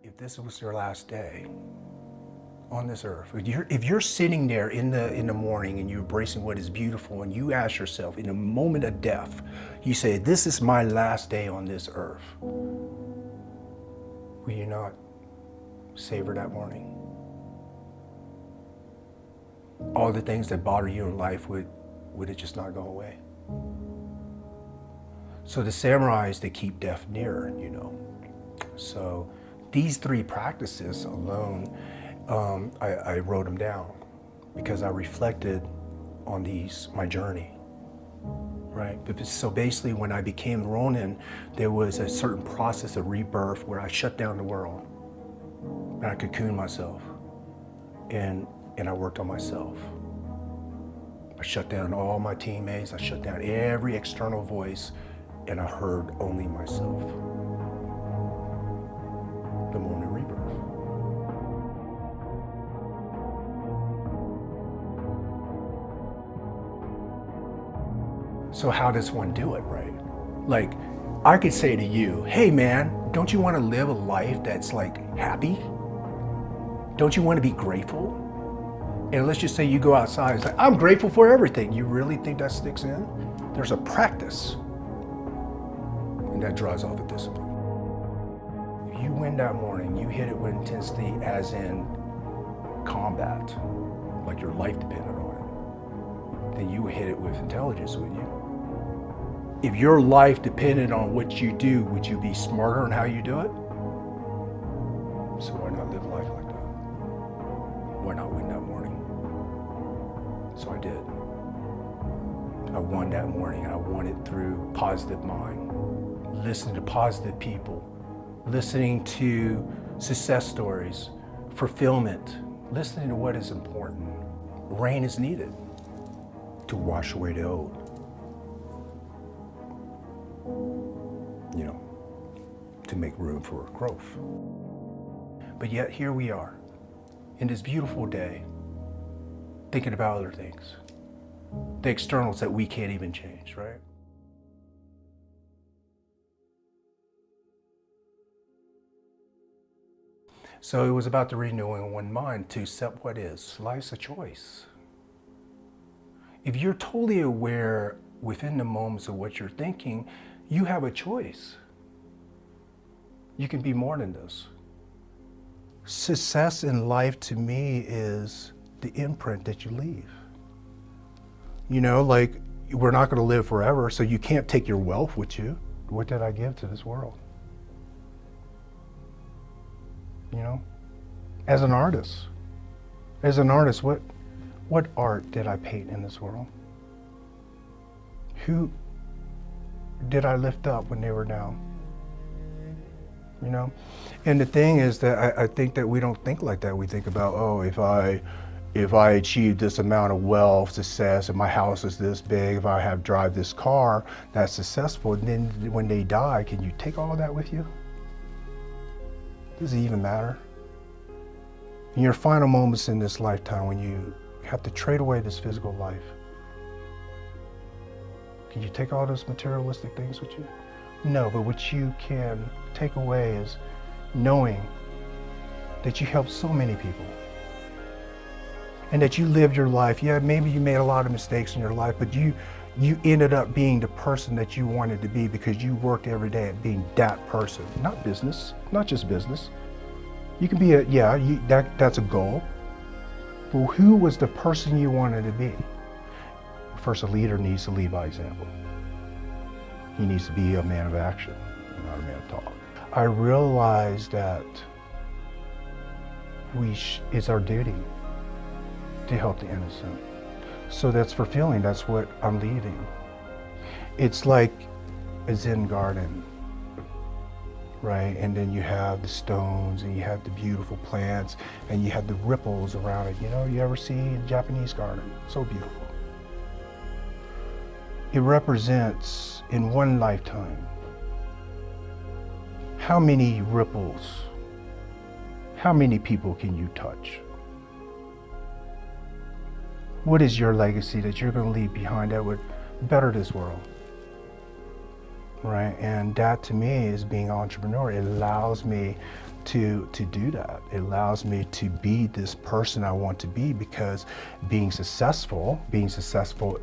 if this was your last day on this earth, if you're sitting there in the morning and you're embracing what is beautiful, and you ask yourself in a moment of death, you say, this is my last day on this earth, will you not savor that morning? All the things that bother you in life, would it just not go away? So the samurais, they keep death near, you know. So these three practices alone, I wrote them down because I reflected on my journey, right? So basically when I became Ronin, there was a certain process of rebirth where I shut down the world and I cocooned myself and I worked on myself. I shut down all my teammates, I shut down every external voice, and I heard only myself. The moment of rebirth. So how does one do it, right? Like, I could say to you, hey man, don't you want to live a life that's like happy? Don't you want to be grateful? And let's just say you go outside and say, I'm grateful for everything. You really think that sticks in? There's a practice, and that draws off a discipline. If you win that morning, you hit it with intensity as in combat, like your life depended on it, then you would hit it with intelligence, wouldn't you? If your life depended on what you do, would you be smarter on how you do it? So why not live life like that? Why not win that morning? So I did. I won that morning. I won it through positive mind, listening to positive people, listening to success stories, fulfillment, listening to what is important. Rain is needed to wash away the old. You know, to make room for growth. But yet here we are, in this beautiful day, thinking about other things, the externals that we can't even change, right? So it was about the renewing of one mind to accept what is. Life's a choice. If you're totally aware within the moments of what you're thinking, you have a choice. You can be more than this. Success in life to me is the imprint that you leave. You know, like, we're not going to live forever, so you can't take your wealth with you. What did I give to this world? You know, as an artist, what art did I paint in this world? Who did I lift up when they were down? You know, and the thing is that I think that we don't think like that. We think about, oh, if I achieve this amount of wealth, success, and my house is this big, if I drive this car, that's successful. And then when they die, can you take all of that with you? Does it even matter? In your final moments in this lifetime, when you have to trade away this physical life, can you take all those materialistic things with you? No, but what you can take away is knowing that you helped so many people and that you lived your life. Yeah, maybe you made a lot of mistakes in your life, but you ended up being the person that you wanted to be because you worked every day at being that person. Not business, not just business. You can be that's a goal. But who was the person you wanted to be? First, a leader needs to lead by example. He needs to be a man of action, not a man of talk. I realized that it's our duty to help the innocent. So that's fulfilling, that's what I'm leaving. It's like a Zen garden, right? And then you have the stones and you have the beautiful plants and you have the ripples around it. You know, you ever see a Japanese garden? So beautiful. It represents, in one lifetime, how many ripples, how many people can you touch? What is your legacy that you're going to leave behind that would better this world? right? And that to me is being an entrepreneur. It allows me to do that. It allows me to be this person I want to be, because being successful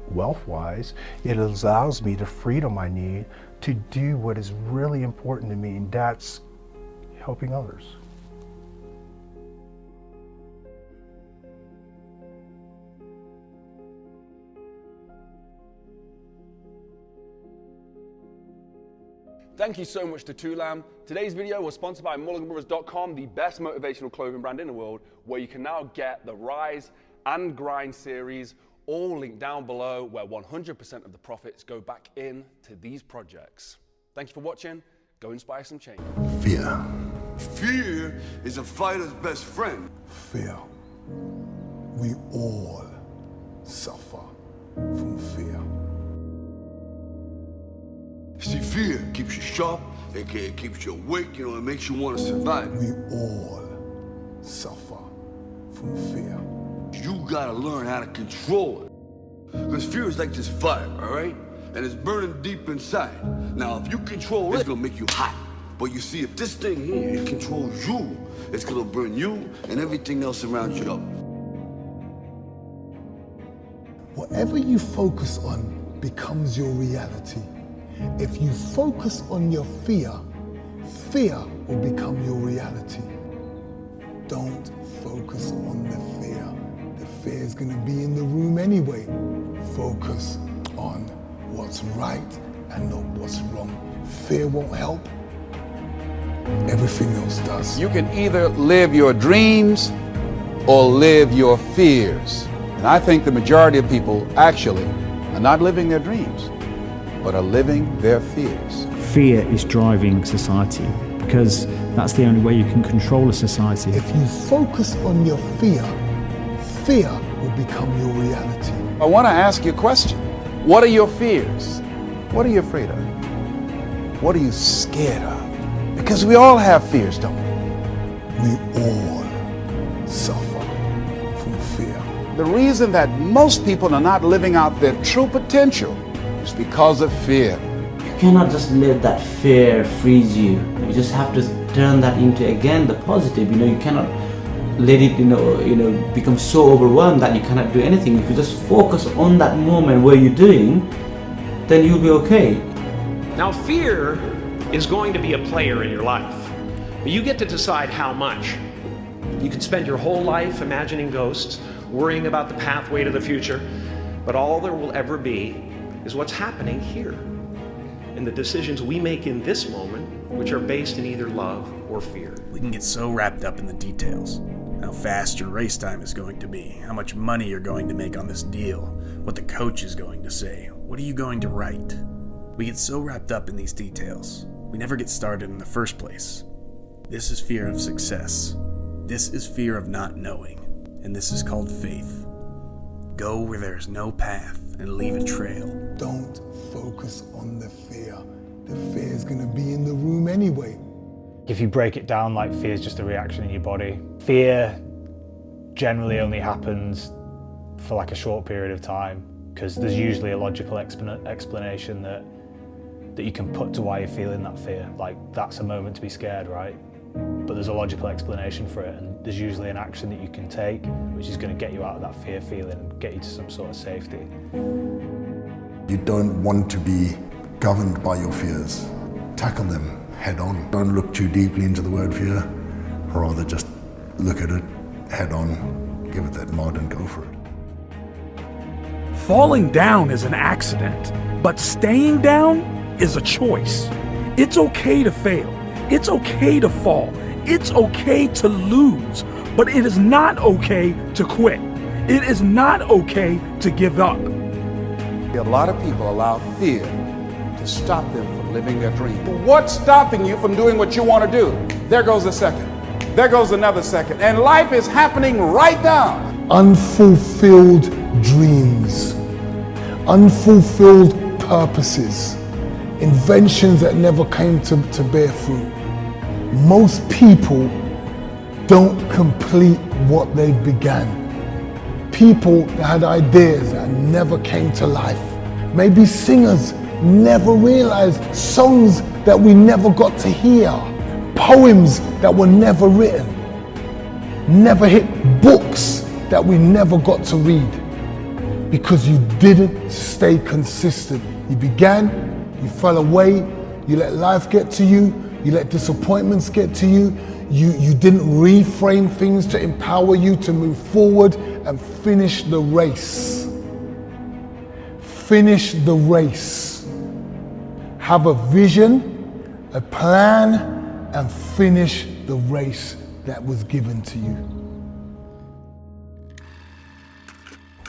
wealth-wise, it allows me the freedom I need to do what is really important to me, and that's helping others. Thank you so much to Tulam. Today's video was sponsored by MulliganBrothers.com, the best motivational clothing brand in the world, where you can now get the Rise and Grind series, all linked down below, where 100% of the profits go back into these projects. Thank you for watching. Go inspire some change. Fear. Fear is a fighter's best friend. Fear. We all suffer from fear. See, fear keeps you sharp, it keeps you awake, you know, it makes you want to survive. We all suffer from fear. You gotta learn how to control it. Because fear is like this fire, all right? And it's burning deep inside. Now, if you control it, it's gonna make you hot. But you see, if this thing here, it controls you, it's gonna burn you and everything else around you up. Whatever you focus on becomes your reality. If you focus on your fear, fear will become your reality. Don't focus on the fear. The fear is going to be in the room anyway. Focus on what's right and not what's wrong. Fear won't help. Everything else does. You can either live your dreams or live your fears. And I think the majority of people actually are not living their dreams, but are living their fears. Fear is driving society, because that's the only way you can control a society. If you focus on your fear, fear will become your reality. I want to ask you a question. What are your fears? What are you afraid of? What are you scared of? Because we all have fears, don't we? We all suffer from fear. The reason that most people are not living out their true potential is because of fear. You cannot just let that fear freeze you. You just have to turn that into, again, the positive. You cannot let it, become so overwhelmed that you cannot do anything. If you just focus on that moment where you're doing, then you'll be okay. Now, fear is going to be a player in your life, but you get to decide how much. You can spend your whole life imagining ghosts, worrying about the pathway to the future, but all there will ever be is what's happening here, and the decisions we make in this moment, which are based in either love or fear. We can get so wrapped up in the details. How fast your race time is going to be, how much money you're going to make on this deal, what the coach is going to say, what are you going to write. We get so wrapped up in these details, we never get started in the first place. This is fear of success. This is fear of not knowing, and this is called faith. Go where there is no path and leave a trail. Don't focus on the fear. The fear is going to be in the room anyway. If you break it down, like, fear is just a reaction in your body. Fear generally only happens for like a short period of time, because there's usually a logical explanation that you can put to why you're feeling that fear. Like, that's a moment to be scared, right? But there's a logical explanation for it, and there's usually an action that you can take which is going to get you out of that fear feeling and get you to some sort of safety. You don't want to be governed by your fears. Tackle them head on. Don't look too deeply into the word fear, rather just look at it head on, give it that nod and go for it. Falling down is an accident, but staying down is a choice. It's okay to fail. It's okay to fall. It's okay to lose, but it is not okay to quit. It is not okay to give up. A lot of people allow fear to stop them from living their dream. What's stopping you from doing what you want to do? There goes a second. There goes another second. And life is happening right now. Unfulfilled dreams, unfulfilled purposes, inventions that never came to bear fruit. Most people don't complete what they've began. People that had ideas that never came to life. Maybe singers never realized, songs that we never got to hear, poems that were never written, never hit, books that we never got to read, because you didn't stay consistent. You began, you fell away, you let life get to you, you let disappointments get to you, you didn't reframe things to empower you to move forward and finish the race. Finish the race. Have a vision, a plan, and finish the race that was given to you.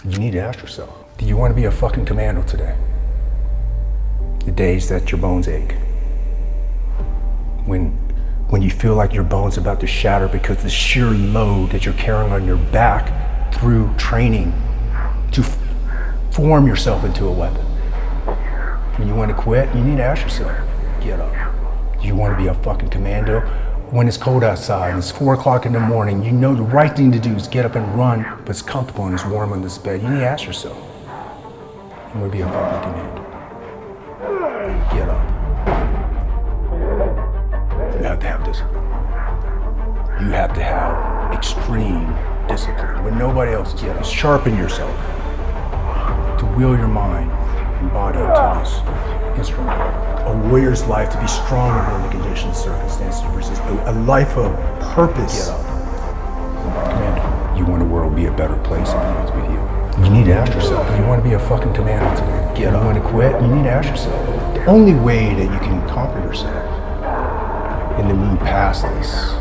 You need to ask yourself, do you want to be a fucking commando today? The days that your bones ache. When you feel like your bones are about to shatter because the sheer load that you're carrying on your back through training to form yourself into a weapon. When you want to quit, you need to ask yourself, get up. Do you want to be a fucking commando? When it's cold outside, it's 4 o'clock in the morning, you know the right thing to do is get up and run, but it's comfortable and it's warm on this bed. You need to ask yourself, you want to be a fucking commando? Get up. You have to have discipline. You have to have extreme discipline when nobody else is. Get up. Sharpen yourself to will your mind and body into this instrument. A warrior's life to be strong under the conditions, circumstances, versus a life of purpose. Get up. Commander, you want the world to be a better place if it begins with you. You need to ask yourself, you want to be a fucking commando today? Get up. You want to quit? You need to ask yourself. The only way that you can conquer yourself and to move past this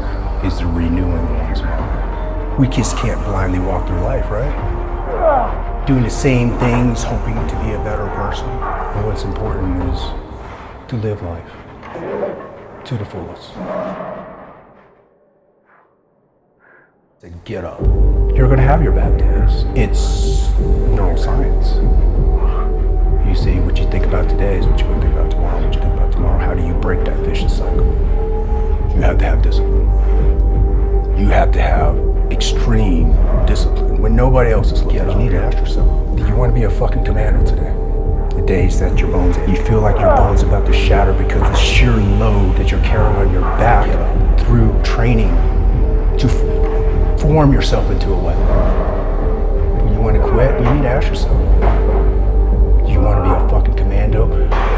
is the renewing of one's mind. We just can't blindly walk through life, right? Doing the same things, hoping to be a better person. And what's important is to live life to the fullest. To get up. You're gonna have your bad days. It's neuroscience. You see, what you think about today is what you're gonna think about tomorrow. What you think about tomorrow, how do you break that vicious cycle? You have to have discipline. You have to have extreme discipline when nobody else is looking. You need to ask yourself, do you want to be a fucking commando today? The days that your bones ache. You feel like your bones are about to shatter because the sheer load that you're carrying on your back through training to form yourself into a weapon. When you want to quit, you need to ask yourself, do you want to be a fucking commando?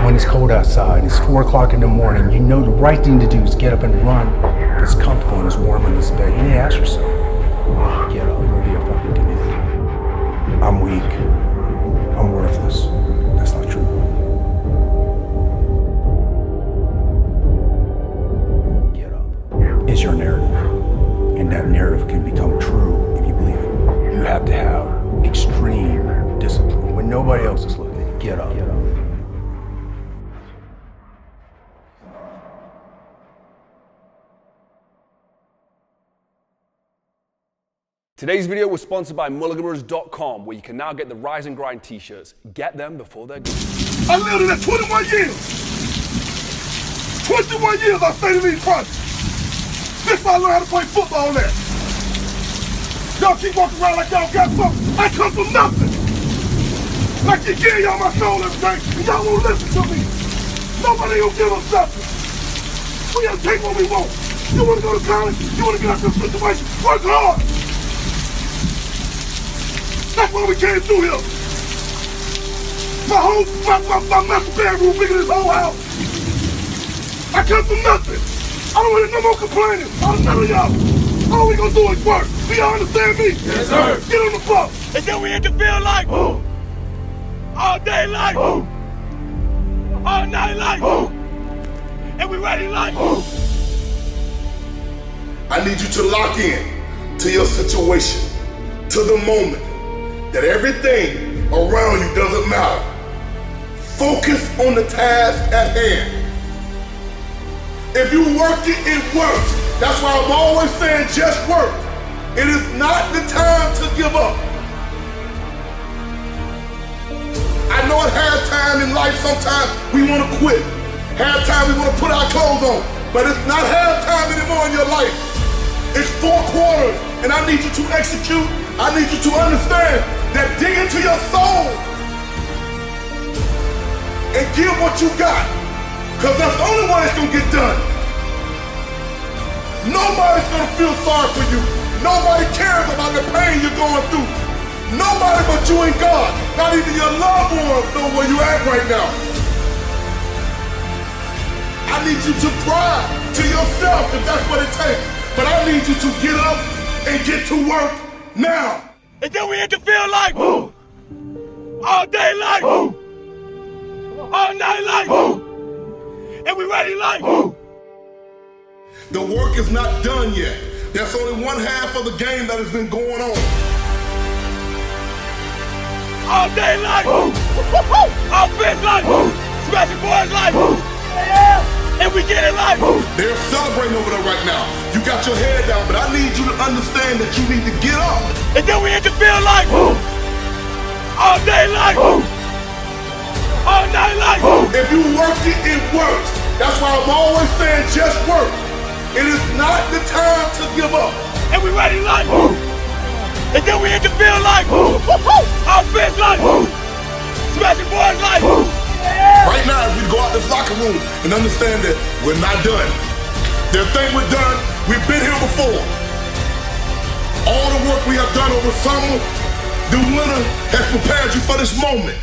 When it's cold outside, it's 4 o'clock in the morning, you know the right thing to do is get up and run, but it's comfortable and it's warm in this bed. You need to ask yourself, get up, you want to be a fucking commando. I'm weak, I'm worthless. That's not true. Get up. It's your narrative, and that narrative can become true if you believe it. You have to have extreme discipline when nobody else is looking. Get up. Get up. Today's video was sponsored by MulliganBrothers.com, where you can now get the Rise and Grind t-shirts. Get them before they're gone. I lived in that 21 years. 21 years I stayed in these projects. This why I learned how to play football there. Y'all keep walking around like y'all got something. I come from nothing. Like you give y'all my soul every day, and y'all won't listen to me. Nobody will give us nothing. We gotta take what we want. You wanna go to college? You wanna get out this situation? Work hard. That's why we came through here. My master bedroom bigger than this whole house. I come from nothing. I don't want no more complaining. I'm none of y'all. All we gonna do is work. Do y'all understand me? Yes, sir. Get on the bus. And then we hit the field like, oh. All day like, oh. All night like, oh. And we ready like, oh. I need you to lock in to your situation, to the moment, that everything around you doesn't matter. Focus on the task at hand. If you work it, it works. That's why I'm always saying just work. It is not the time to give up. I know at halftime in life sometimes we want to quit. Halftime we want to put our clothes on. But it's not halftime anymore in your life. It's 4 quarters, and I need you to execute. I need you to understand that dig into your soul. and give what you got. Because that's the only way it's going to get done. Nobody's going to feel sorry for you. Nobody cares about the pain you're going through. Nobody but you and God. Not even your loved ones know where you're at right now. I need you to cry to yourself if that's what it takes. But I need you to get up and get to work now. And then we hit the field like, woo! All day like, woo! All night like, woo! And we ready like, woo! The work is not done yet. That's only one half of the game that has been going on. All day like, woo! Offense like, woo! Smashing boys like, woo! Yeah! And we get it like, woo! They're celebrating over there right now. You got your head down, but I need you to understand that you need to get up. And then we hit the field like, woo! All day like, woo! All night like, woo! If you work it, it works. That's why I'm always saying just work. It is not the time to give up. And we ready like, woo! And then we hit the field like, woo! Offense like, woo! Smashing boys like, woo! Yeah! Right now, if we go out this locker room and understand that we're not done. They think we're done. We've been here before. All the work we have done over summer, the winter has prepared you for this moment.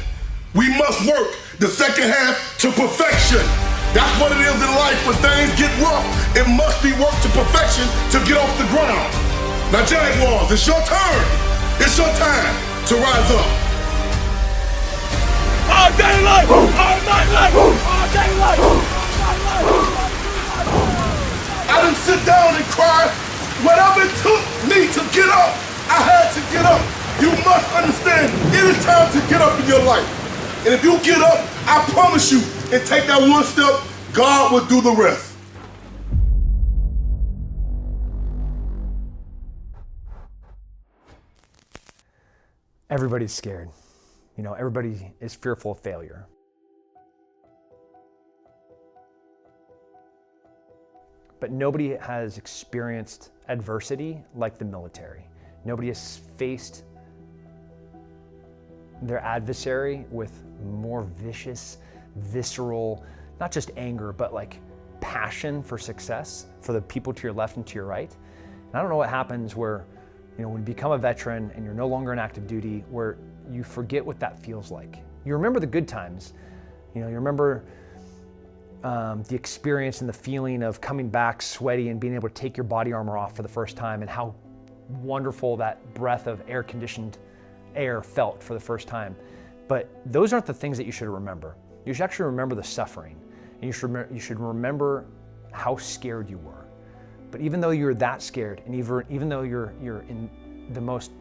We must work the second half to perfection. That's what it is in life. When things get rough, it must be worked to perfection to get off the ground. Now, Jaguars, it's your turn. It's your time to rise up. All day life, all night life, all day life, all night life. I didn't sit down and cry. Whatever it took me to get up, I had to get up. You must understand, it is time to get up in your life. And if you get up, I promise you, and take that one step, God will do the rest. Everybody's scared. You know, everybody is fearful of failure. But nobody has experienced adversity like the military. Nobody has faced their adversary with more vicious, visceral, not just anger, but like passion for success for the people to your left and to your right. And I don't know what happens where, you know, when you become a veteran and you're no longer in active duty, where you forget what that feels like. You remember the good times. You know, you remember the experience and the feeling of coming back sweaty and being able to take your body armor off for the first time, and how wonderful that breath of air-conditioned air felt for the first time. But those aren't the things that you should remember. You should actually remember the suffering, and you should remember how scared you were. But even though you're that scared, and even though you're in the most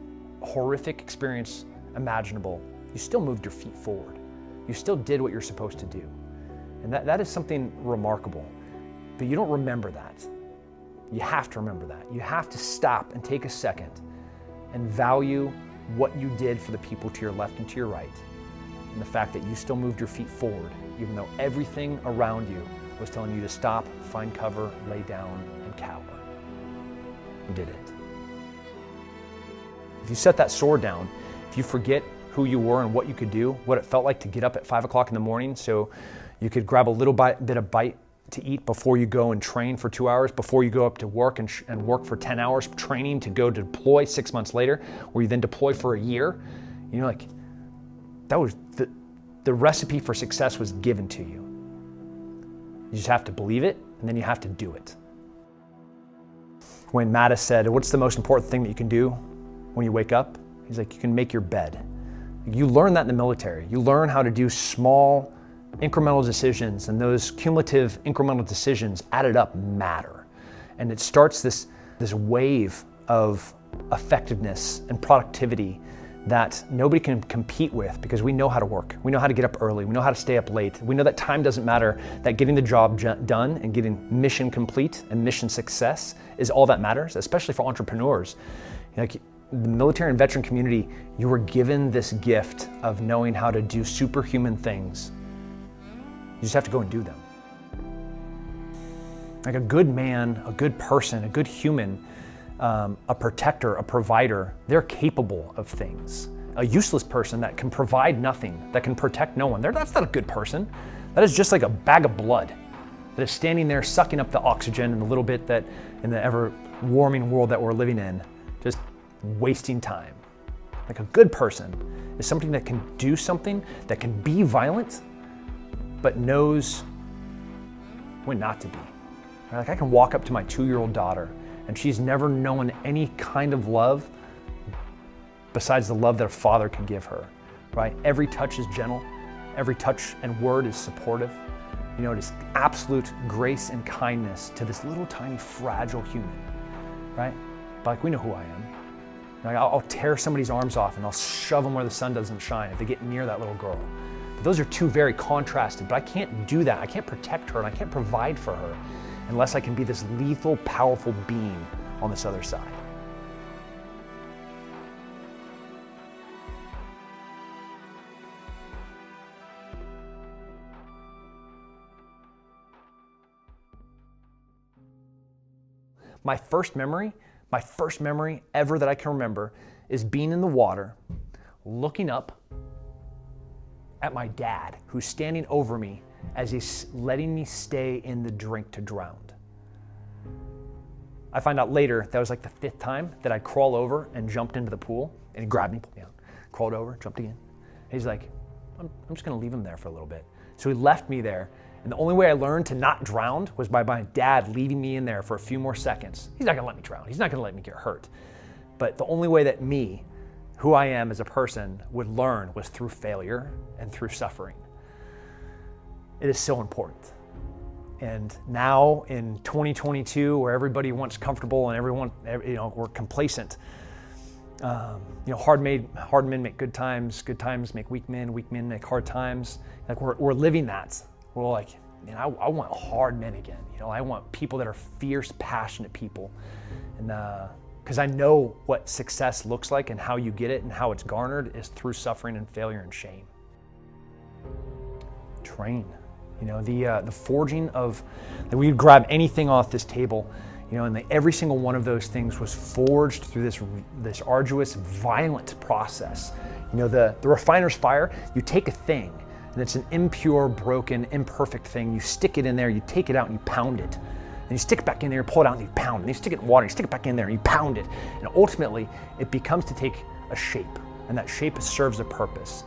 horrific experience imaginable, you still moved your feet forward. You still did what you're supposed to do. And that is something remarkable. But you don't remember that. You have to remember that. You have to stop and take a second and value what you did for the people to your left and to your right. And the fact that you still moved your feet forward, even though everything around you was telling you to stop, find cover, lay down, and cower. You did it. If you set that sword down, if you forget who you were and what you could do, what it felt like to get up at 5 o'clock in the morning so you could grab a little bit of bite to eat before you go and train for 2 hours, before you go up to work and work for 10 hours training to go to deploy 6 months later, where you then deploy for a year. You know, like, that was the recipe for success was given to you. You just have to believe it, and then you have to do it. When Mattis said, what's the most important thing that you can do when you wake up? He's like, you can make your bed. You learn that in the military. You learn how to do small, incremental decisions, and those cumulative incremental decisions added up matter. And it starts this wave of effectiveness and productivity that nobody can compete with, because we know how to work. We know how to get up early. We know how to stay up late. We know that time doesn't matter, that getting the job done and getting mission complete and mission success is all that matters, especially for entrepreneurs. Like, the military and veteran community, you were given this gift of knowing how to do superhuman things. You just have to go and do them. Like a good man, a good person, a good human, a protector, a provider, they're capable of things. a useless person that can provide nothing, that can protect no one. That's not a good person. That is just like a bag of blood that is standing there sucking up the oxygen and the little bit that in the ever warming world that we're living in, just wasting time. Like a good person is something that can do something, that can be violent, but knows when not to be. Like I can walk up to my 2-year-old daughter and she's never known any kind of love besides the love that a father can give her, right? Every touch is gentle, every touch and word is supportive. You know, it is absolute grace and kindness to this little tiny fragile human, right? But like we know who I am. Like I'll tear somebody's arms off and I'll shove them where the sun doesn't shine if they get near that little girl. But those are two very contrasted, but I can't do that. I can't protect her and I can't provide for her unless I can be this lethal, powerful being on this other side. My first memory ever that I can remember is being in the water, looking up at my dad, who's standing over me as he's letting me stay in the drink to drown. I find out later that was like the 5th time that I crawled over and jumped into the pool, and he grabbed me, pulled me out, crawled over, jumped again. And he's like, I'm just gonna leave him there for a little bit. So he left me there. And the only way I learned to not drown was by my dad leaving me in there for a few more seconds. He's not gonna let me drown. He's not gonna let me get hurt. But the only way that me, who I am as a person, would learn was through failure and through suffering. It is so important. And now in 2022, where everybody wants comfortable and everyone, you know, we're complacent. You know, hard men make good times make weak men make hard times. Like we're living that. We're like, man, I want hard men again. You know, I want people that are fierce, passionate people. And because I know what success looks like and how you get it and how it's garnered is through suffering and failure and shame. Train. You know, the forging of, that we'd grab anything off this table, you know, and every single one of those things was forged through this arduous, violent process. You know, the refiner's fire, you take a thing, and it's an impure, broken, imperfect thing. You stick it in there, you take it out and you pound it. And you stick it back in there, you pull it out and you pound it. And you stick it in water, you stick it back in there and you pound it. And ultimately, it becomes to take a shape. And that shape serves a purpose.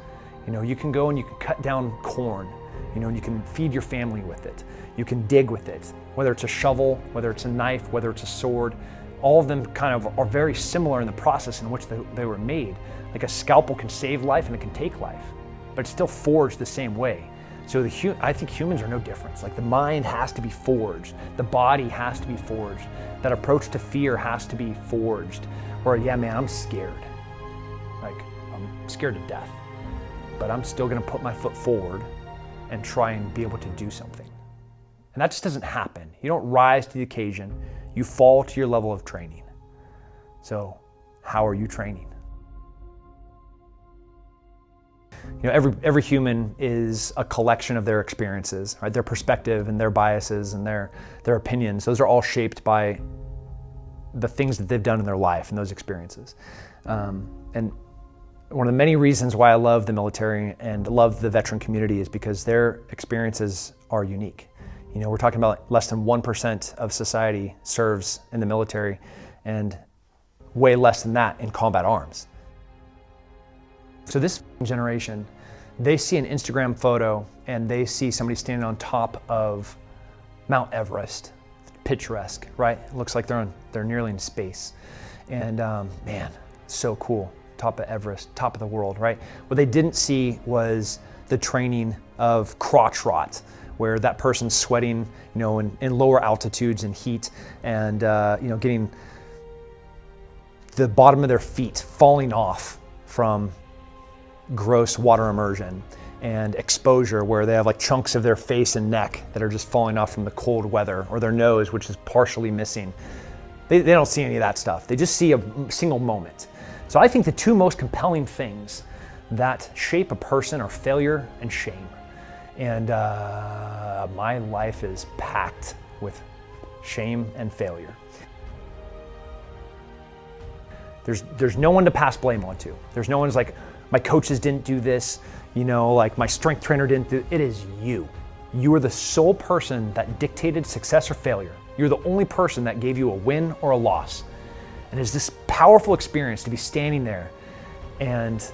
You know, you can go and you can cut down corn, you know, and you can feed your family with it. You can dig with it, whether it's a shovel, whether it's a knife, whether it's a sword. All of them kind of are very similar in the process in which they were made. Like a scalpel can save life and it can take life, but it's still forged the same way. So I think humans are no different. Like the mind has to be forged. The body has to be forged. That approach to fear has to be forged. Where, yeah, man, I'm scared. Like, I'm scared to death. But I'm still gonna put my foot forward and try and be able to do something. And that just doesn't happen. You don't rise to the occasion. You fall to your level of training. So how are you training? You know, every human is a collection of their experiences, right? Their perspective and their biases and their opinions. Those are all shaped by the things that they've done in their life and those experiences. And one of the many reasons why I love the military and love the veteran community is because their experiences are unique. You know, we're talking about less than 1% of society serves in the military and way less than that in combat arms. So this generation, they see an Instagram photo and they see somebody standing on top of Mount Everest, picturesque, right? It looks like they're nearly in space. And man, so cool. Top of Everest, top of the world, right? What they didn't see was the training of crotch rot, where that person's sweating, you know, in lower altitudes and heat, and you know, getting the bottom of their feet falling off from gross water immersion and exposure, where they have like chunks of their face and neck that are just falling off from the cold weather, or their nose, which is partially missing. They don't see any of that stuff. They just see a single moment. So I think the two most compelling things that shape a person are failure and shame. And my life is packed with shame and failure. There's no one to pass blame on to. There's no one's like, my coaches didn't do this, you know, like my strength trainer didn't do it. It is you. You are the sole person that dictated success or failure. You're the only person that gave you a win or a loss. And it's this powerful experience to be standing there and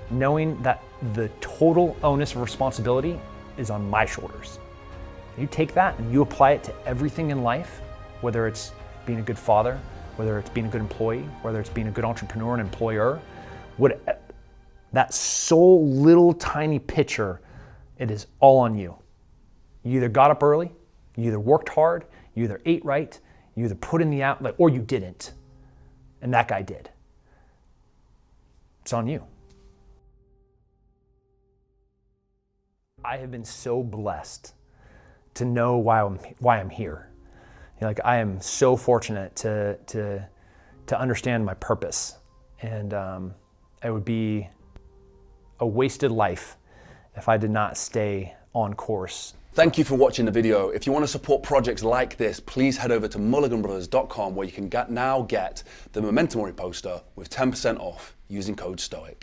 knowing that the total onus of responsibility is on my shoulders. You take that and you apply it to everything in life, whether it's being a good father, whether it's being a good employee, whether it's being a good entrepreneur and employer, that sole little tiny picture, it is all on you. You either got up early, you either worked hard, you either ate right, you either put in the outlet, or you didn't. And that guy did. It's on you. I have been so blessed to know why I'm here. You know, like I am so fortunate to understand my purpose, and it would be a wasted life if I did not stay on course. Thank you for watching the video. If you want to support projects like this, please head over to MulliganBrothers.com, where you can now get the Memento Mori poster with 10% off using code STOIC.